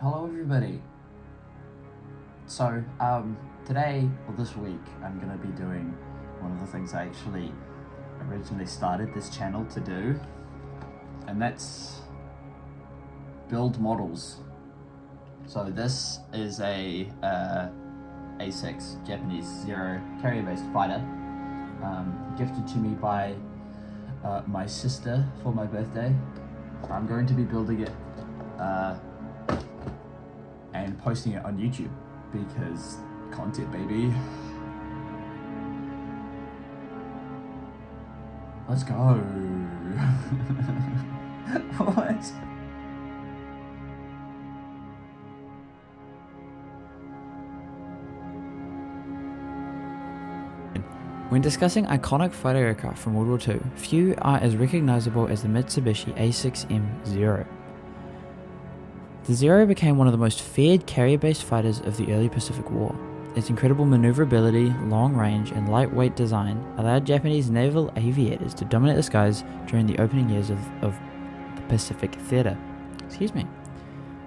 Hello everybody. So, today, or this week, I'm going to be doing one of the things I actually originally started this channel to do, and that's build models. So this is a A6 Japanese Zero carrier-based fighter, gifted to me by my sister for my birthday. I'm going to be building it and posting it on YouTube because content, baby. Let's go. What? When discussing iconic fighter aircraft from World War II, few are as recognizable as the Mitsubishi A6M Zero. The Zero became one of the most feared carrier-based fighters of the early Pacific War. Its incredible maneuverability, long range, and lightweight design allowed Japanese naval aviators to dominate the skies during the opening years of the Pacific Theater.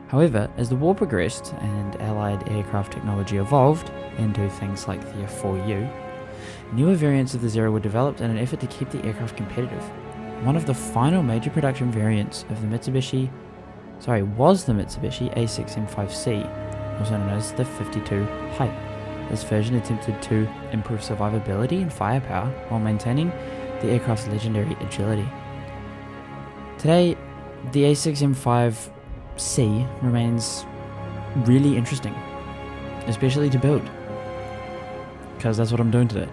However, as the war progressed and Allied aircraft technology evolved into things like the F4U, newer variants of the Zero were developed in an effort to keep the aircraft competitive. One of the final major production variants of the Mitsubishi A6M5 Zeke, also known as the 52 Height. This version attempted to improve survivability and firepower while maintaining the aircraft's legendary agility. Today, the A6M5 Zeke remains really interesting, especially to build, because that's what I'm doing today.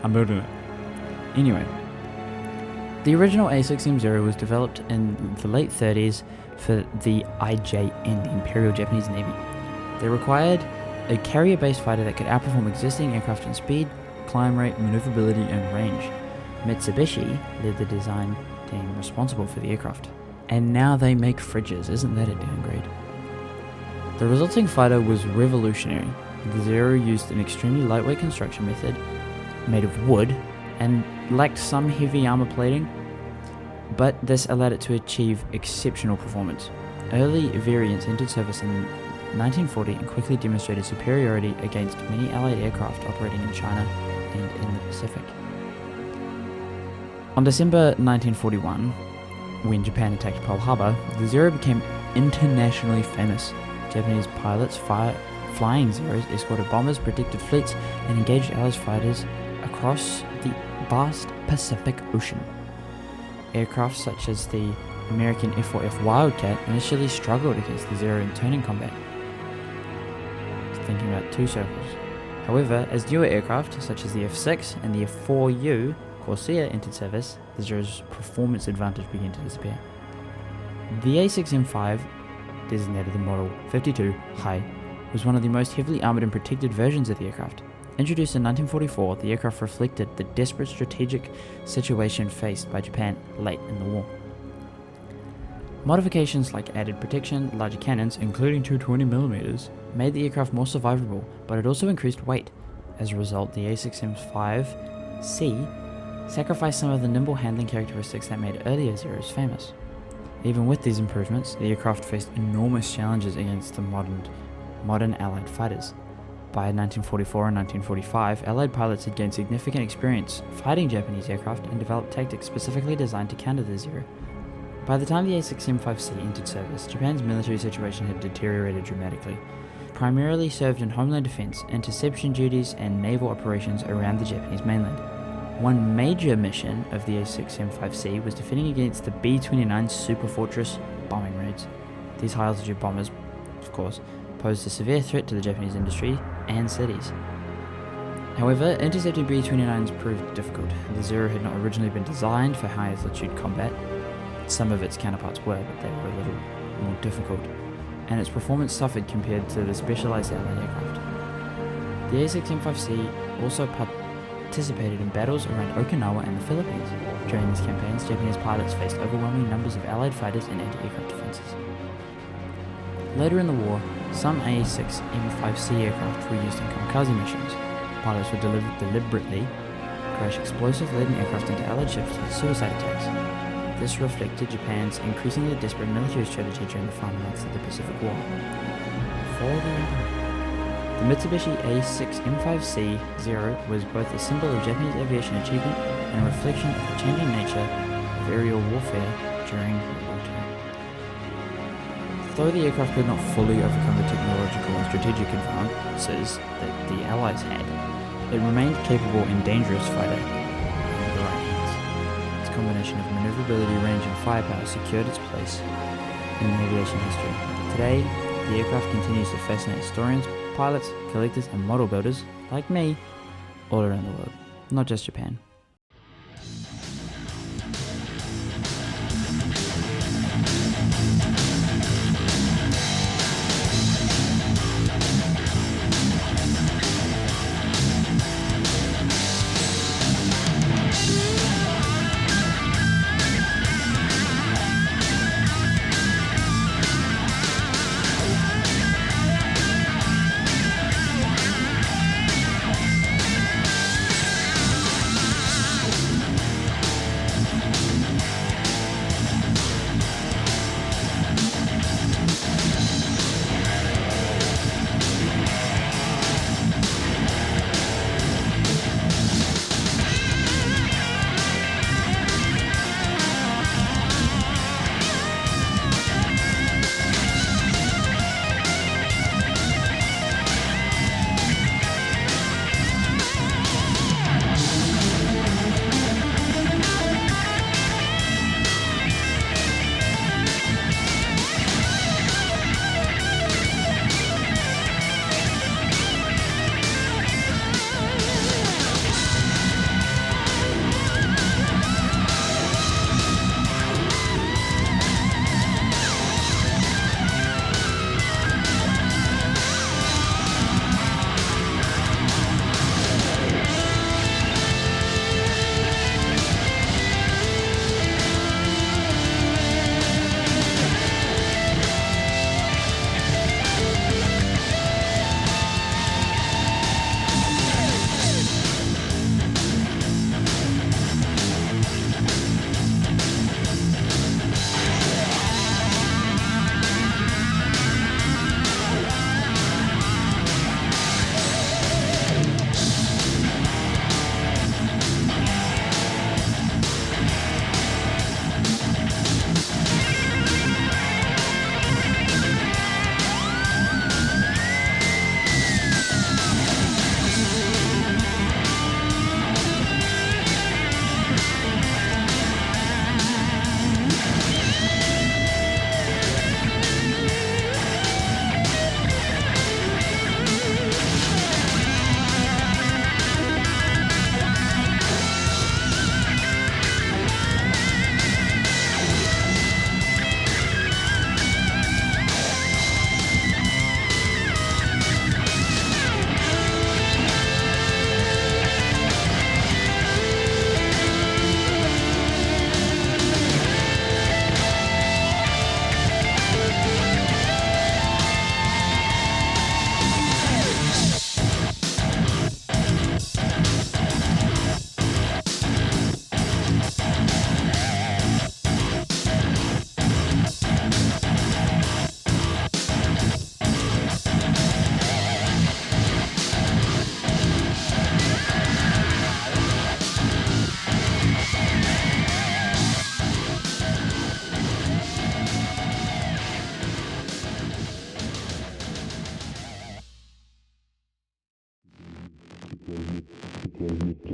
I'm building it. Anyway, the original A6M Zero was developed in the late 30s for the IJN, the Imperial Japanese Navy. They required a carrier-based fighter that could outperform existing aircraft in speed, climb rate, maneuverability, and range. Mitsubishi led the design team responsible for the aircraft. And now they make fridges, isn't that a downgrade? The resulting fighter was revolutionary. The Zero used an extremely lightweight construction method made of wood and lacked some heavy armor plating, but this allowed it to achieve exceptional performance. Early variants entered service in 1940 and quickly demonstrated superiority against many Allied aircraft operating in China and in the Pacific. On December 1941, when Japan attacked Pearl Harbor, the Zero became internationally famous. Japanese pilots flying Zeros escorted bombers, protected fleets, and engaged Allied fighters across the vast Pacific Ocean. Aircraft such as the American F4F Wildcat initially struggled against the Zero in turning combat. Thinking about two circles. However, as newer aircraft such as the F6 and the F4U Corsair entered service, the Zero's performance advantage began to disappear. The A6M5, designated the model 52 High, was one of the most heavily armoured and protected versions of the aircraft. Introduced in 1944, the aircraft reflected the desperate strategic situation faced by Japan late in the war. Modifications like added protection, larger cannons, including 220mm, made the aircraft more survivable, but it also increased weight. As a result, the A6M5 Zeke sacrificed some of the nimble handling characteristics that made earlier Zeros famous. Even with these improvements, the aircraft faced enormous challenges against the modern Allied fighters. By 1944 and 1945, Allied pilots had gained significant experience fighting Japanese aircraft and developed tactics specifically designed to counter the Zero. By the time the A6M5 Zeke entered service, Japan's military situation had deteriorated dramatically. It primarily served in homeland defense, interception duties, and naval operations around the Japanese mainland. One major mission of the A6M5 Zeke was defending against the B-29 Superfortress bombing raids. These high-altitude bombers, of course, posed a severe threat to the Japanese industry and cities. However, intercepting B-29s proved difficult. The Zero had not originally been designed for high-altitude combat. Some of its counterparts were, but they were a little more difficult, and its performance suffered compared to the specialized Allied aircraft. The A6M5 Zeke also participated in battles around Okinawa and the Philippines. During these campaigns, Japanese pilots faced overwhelming numbers of Allied fighters and anti-aircraft defenses. Later in the war, some A6M5 Zeke aircraft were used in kamikaze missions. Pilots would deliberately crash explosive-laden aircraft into Allied ships with suicide attacks. This reflected Japan's increasingly desperate military strategy during the final months of the Pacific War. for the Emperor. The Mitsubishi A6M5 Zeke Zero was both a symbol of Japanese aviation achievement and a reflection of the changing nature of aerial warfare during World War II. Though the aircraft could not fully overcome the technological and strategic advances that the Allies had, it remained capable and dangerous fighter in the right hands. Its combination of maneuverability, range and firepower secured its place in aviation history. Today, the aircraft continues to fascinate historians, pilots, collectors and model builders, like me, all around the world, not just Japan.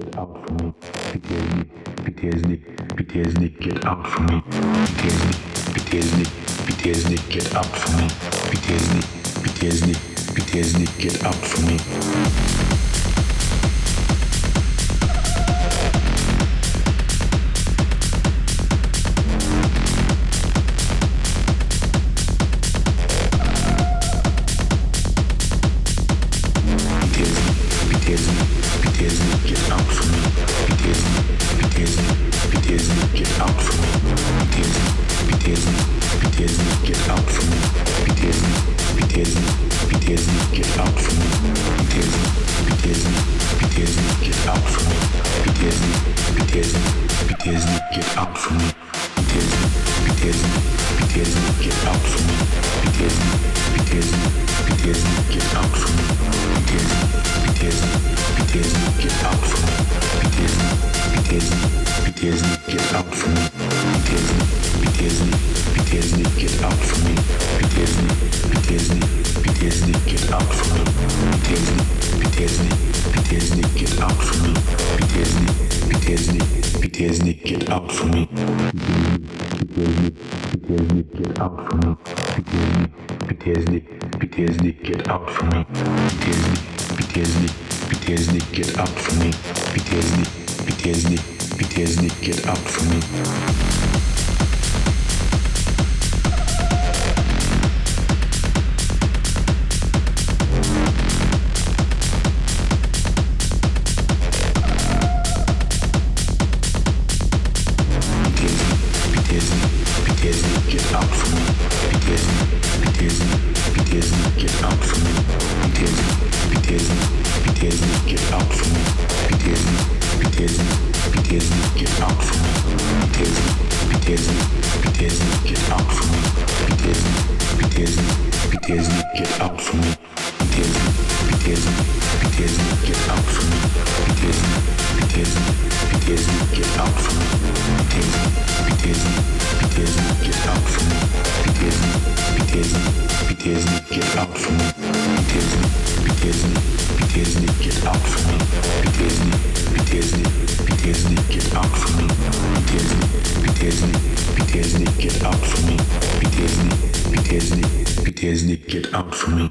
Get out from me. PTSD, get out from me. PTSD, get out from me. PTSD, get out from me. PTSD, PTSD, get out from me. PTSD, PTSD, get out from me. PTSD, PTSD, PTSD, get out from me. PTSD, PTSD, PTSD, get out from me. PTSD, PTSD, PTSD, get out from me. PTSD, PTSD, get out from me. PTSD, PTSD, get out from me. PTSD, PTSD, PTSD, get out from me. PTSD, PTSD, PTSD, get out from me. PTSD, get out from me.